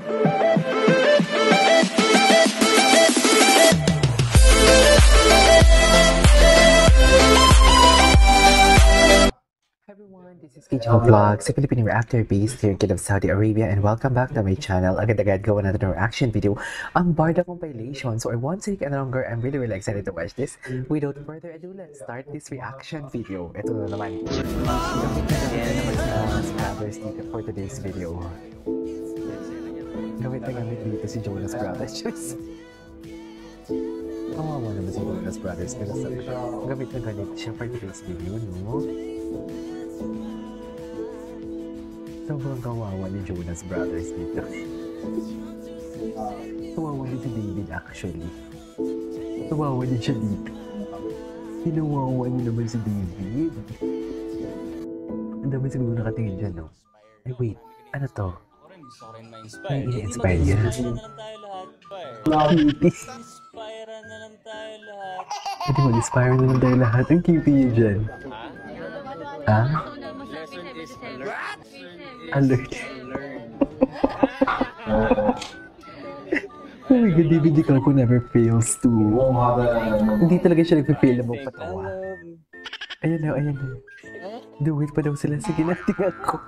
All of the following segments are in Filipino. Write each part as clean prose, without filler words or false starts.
Everyone, this is Kijo Vlogs, a Filipino reactor based here in Kingdom of Saudi Arabia, and welcome back to my channel. Agad-agad gawa natin ng reaction video ang Barda compilation. So I won't take any longer. I'm really excited to watch this. Without further ado, let's start this reaction video. Ito na naman. Brothers dito for today's video. Gamit na gamit dito si Jonas Brothers. Kawawa naman si Jonas Brothers. Pero gamit na gamit siya for today's video, no? Sobrang kawawa ni Jonas Brothers dito. Kawawa din si David actually. Kawawa din siya dito. Hinawawa niya naman si David. Ang dami siguro nakatingin dyan, no? Ay, wait. Ano to? May i-inspire niya. Cutie. Inspire na lang tayo lahat. Pwede mag-inspire na lang tayo lahat. Ang cutie niya dyan. Ha? Alert. Oh my God, David Dicarco never fails to. Hindi talaga siya nagpe-fail na magpatawa. Ayan na, ayan na. Do it pa daw sila. Sige na, tingnan ko.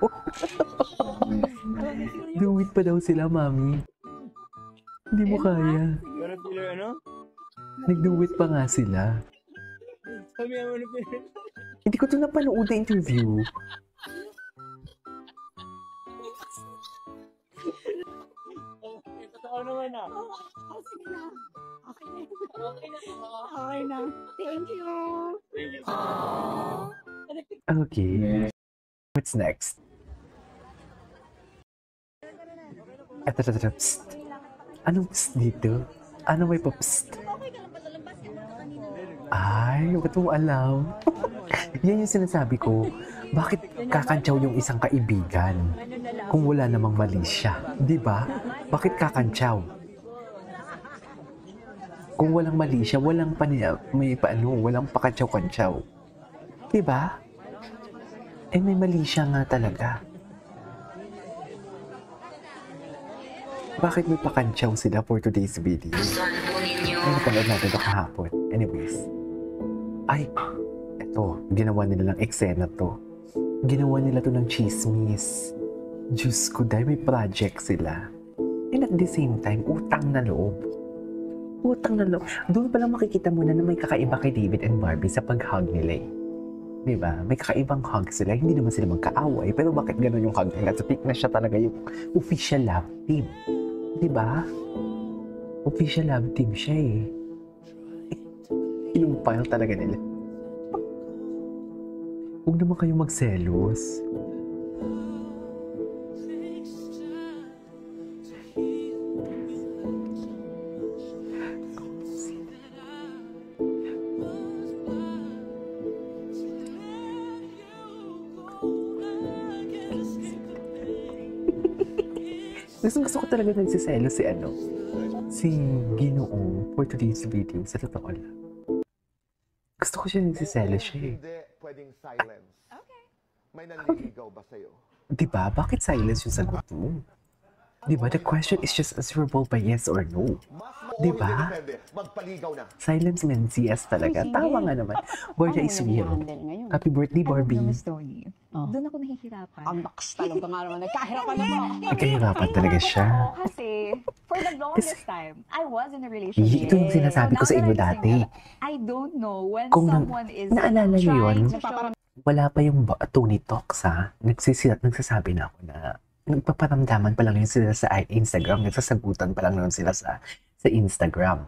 Do it pa daw sila, mami. Hindi mo kaya. Nag-do it pa nga sila. Hindi ko ito napanood na interview. Totoo naman ah. Okay na. Thank you. Okay. What's next? Ito. Psst. Anong psst dito? Ano may pa psst? Ay, ba't mo alam? Yan yung sinasabi ko. Bakit kakantsaw yung isang kaibigan kung wala namang mali siya? Di ba? Bakit kakantsaw? Kung walang mali siya, walang walang pakantsaw-kantsaw. Di ba? Eh may mali siya nga talaga. Bakit may pakantsaw sila for today's video? Ay, napanood natin ito kahapon. Anyways. Ay, eto, ginawa nila ng eksena to. Ginawa nila to ng chismis. Diyos ko, dahil may project sila. And at the same time, utang na loob. Utang na loob. Doon pa lang makikita mo na may kakaiba kay David and Barbie sa pag-hug nila eh. Diba? May kakaibang hug sila. Hindi naman sila magkaaway. Pero bakit gano'n yung hug nila? So, pick na siya talaga yung official love team. Diba? Official love team siya eh. Inumpile talaga nila. Huwag naman kayo magselos. Gusto ko talaga nagsiselos si Ginoong for today's video, sa totoo lang. Gusto ko siya nagsiselos siya eh. Hindi pwedeng silence. Okay. May nanliligaw ba sa'yo? Diba? Bakit silence yung sagot mo? Diba? The question is just answerable by yes or no. Diba? Magpaligaw na. Silence means yes talaga. Tama nga naman. Borja is real. Happy birthday, Barbie. Doon ako nahihirapan. Ang lakas talaga nga naman. Nagkahirapan na mo. Nagkahirapan talaga siya. Kasi, for the longest time, I was in a relationship. Ito yung sinasabi ko sa inyo dati. I don't know when Kung someone is naalala niyo yun, trying to show... wala pa yung Tony Talks ha. Nagsasabi na ako na nagpaparamdaman pa lang yun sila sa Instagram. Nagsasagutan pa lang naman sila sa Instagram.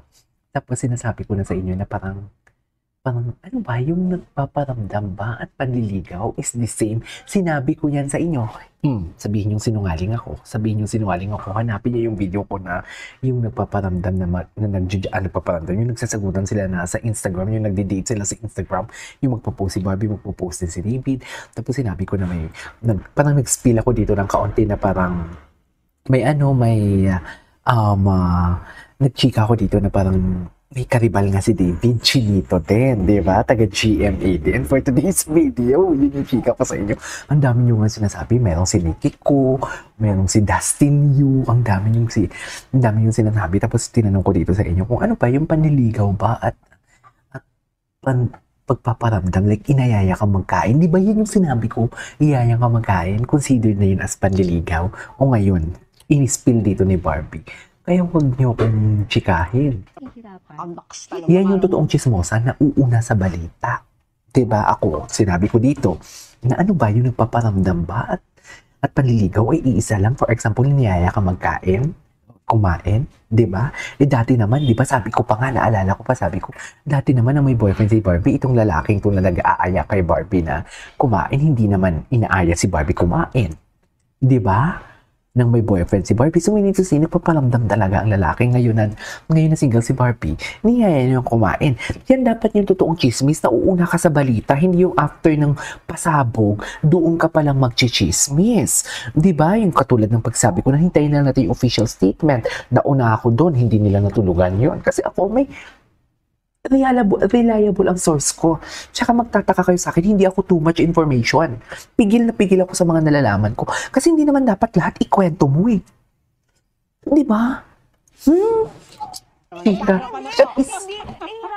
Tapos sinasabi ko na sa inyo na parang ano ba, yung nagpaparamdam ba at panliligaw is the same. Sinabi ko yan sa inyo. Sabihin yung sinungaling ako. Hanapin niyo yung video ko na yung nagpaparamdam nagpaparamdam. Yung nagsasagutan sila na sa Instagram, yung nagdi-date sila sa Instagram, yung magpo-post si Barbie, magpo-post din si David. Tapos sinabi ko na parang nag-spill ako dito ng kaunti na parang nagchika ako dito na parang may karibal nga si David Chinito din, di ba? Taga GMA din. For today's video, yun yung chika ko sa inyo. Ang dami nyo nga sinasabi. Merong si Nikki Ko, merong si Dustin Yu, ang dami yung sinasabi. Tapos tinanong ko dito sa inyo kung ano ba yung panliligaw ba at pagpaparamdam, like inayaya ka magkain. Di ba yun yung sinabi ko? Iyaya ka magkain. Consider na yun as panliligaw. O ngayon, inispill dito ni Barbie. Kaya huwag niyo akong chikahin. Ang lakas talaga. Yan yung totoong chismosa na uuna sa balita. Diba ako, sinabi ko dito, na ano ba yung nagpaparamdam ba at panliligaw ay iisa lang. For example, niyaya ka kumain, diba? Dati naman, diba sabi ko pa nga, naalala ko pa, sabi ko, dati naman na may boyfriend si Barbie, itong lalaking itong na nag-aaya kay Barbie na kumain, hindi naman inaaya si Barbie kumain. Diba? Nang may boyfriend si Barbie. So, minito sino paparamdam talaga ang lalaki ngayon na single si Barbie. Niyaya niyo kumain. Yan dapat yung totoong chismis na uuna ka sa balita. Hindi yung after ng pasabog, doon ka palang magchichismis. Diba? Yung katulad ng pagsabi ko na hintayin lang natin yung official statement. Nauna ako doon, hindi nila natulugan yon. Kasi ako may reliable ang source ko. Tsaka magtataka kayo sa akin, hindi ako too much information. Pigil na pigil ako sa mga nalalaman ko. Kasi hindi naman dapat lahat ikwento mo eh. Di ba?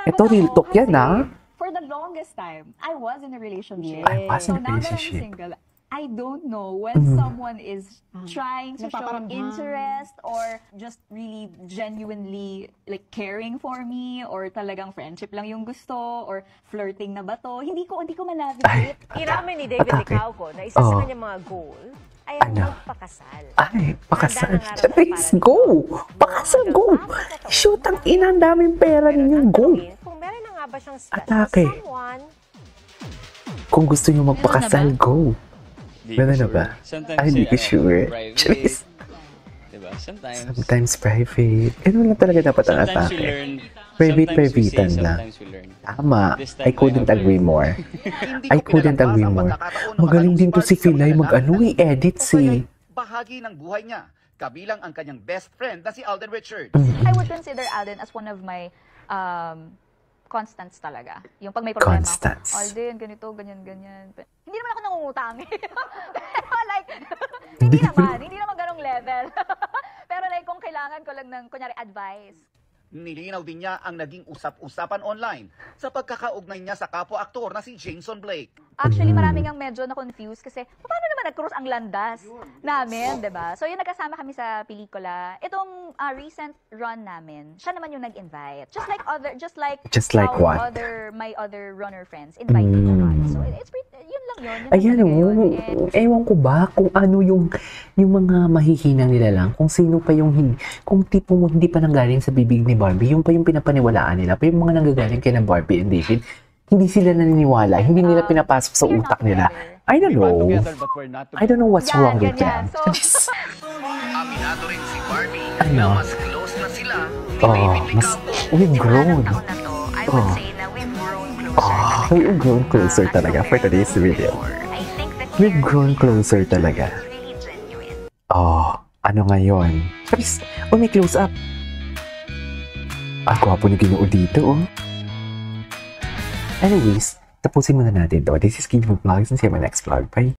Ito real talk yan ah. For the longest time, I was in a relationship. I was in a So now that I'm relationship. single, I don't know when someone is trying to show Napaparamdam. interest or just really genuinely like caring for me or talagang friendship lang yung gusto or flirting na ba to. Hindi ko manavigate. Inamin ni David Atake. Licauco na isa sa Oh. kanyang mga goal ay ang Ano? magpakasal. Ay, pakasal. Handa na nga raw Let's para go! sa- Pakasal, hanggang go! 4 na taon. Shoot, ang ina, ang daming pera Pero ninyo, go! tatanungin kung meron na nga ba siyang special Atake. someone Kung gusto nyo magpakasal, go! Di Meron na ko ba? sure. Sometimes Ay, hindi ko sure. private. Charis. Diba? Sometimes. Sometimes private. Ganun lang talaga dapat ang Sometimes you atake. learn. Private, Sometimes we say, privatean lang. sometimes we learn. Tama. This time I couldn't I have agree learned. more. Hindi I ko couldn't pinalabas agree ang more. pagkakataon ng Magaling matanong din to si Barbie sa Philay mga mag-ano lalaki. edit Kung kaya'y si... bahagi ng buhay niya, kabilang ang kanyang best friend na si Alden Richards. I would consider Alden as one of my constants talaga. Yung pag may problema Constants. ako, Alden, ganito, ganyan. Hindi naman ako nangungutang. Pero like, hindi naman ganong level. Pero like, kung kailangan ko lang ng, kunyari, advice. Nilinaw din niya ang naging usap-usapan online sa pagkakaugnay niya sa kapwa-aktor na si Jason Blake. Actually, marami ngang medyo na-confuse kasi paano naman nag-cross ang landas namin, di ba? So, yung nagkasama kami sa pelikula, itong recent run namin, siya naman yung nag-invite. Just like what? my other runner friends invited ko nga. So, it's pretty, yun lang yun. Ayan o, ewan ko ba kung ano yung mga mahihinang nila lang, kung sino pa yung kung tipo mo hindi pa nanggaling sa bibig ni Barbie, yung pa yung pinapaniwalaan nila, pa yung mga nanggagaling kay na Barbie and David, hindi sila naniniwala, hindi nila pinapasok sa we're utak not nila. together. I don't know. Together but we're not I don't know what's wrong with ganyan. them. So, Aminado rin si Barbie Ano? na mas close na sila ni Oh, David mas, Licauco. we've grown. I would say na we've grown closer. We've grown closer talaga for today's video. I think that We've grown closer talaga. really genuine. Oh, ano ngayon? Chris, may close up. Ang gwapo ni Ginoo dito, oh. Anyways, tapusin muna natin to. This is King Vlogs and see you in my next vlog. Bye!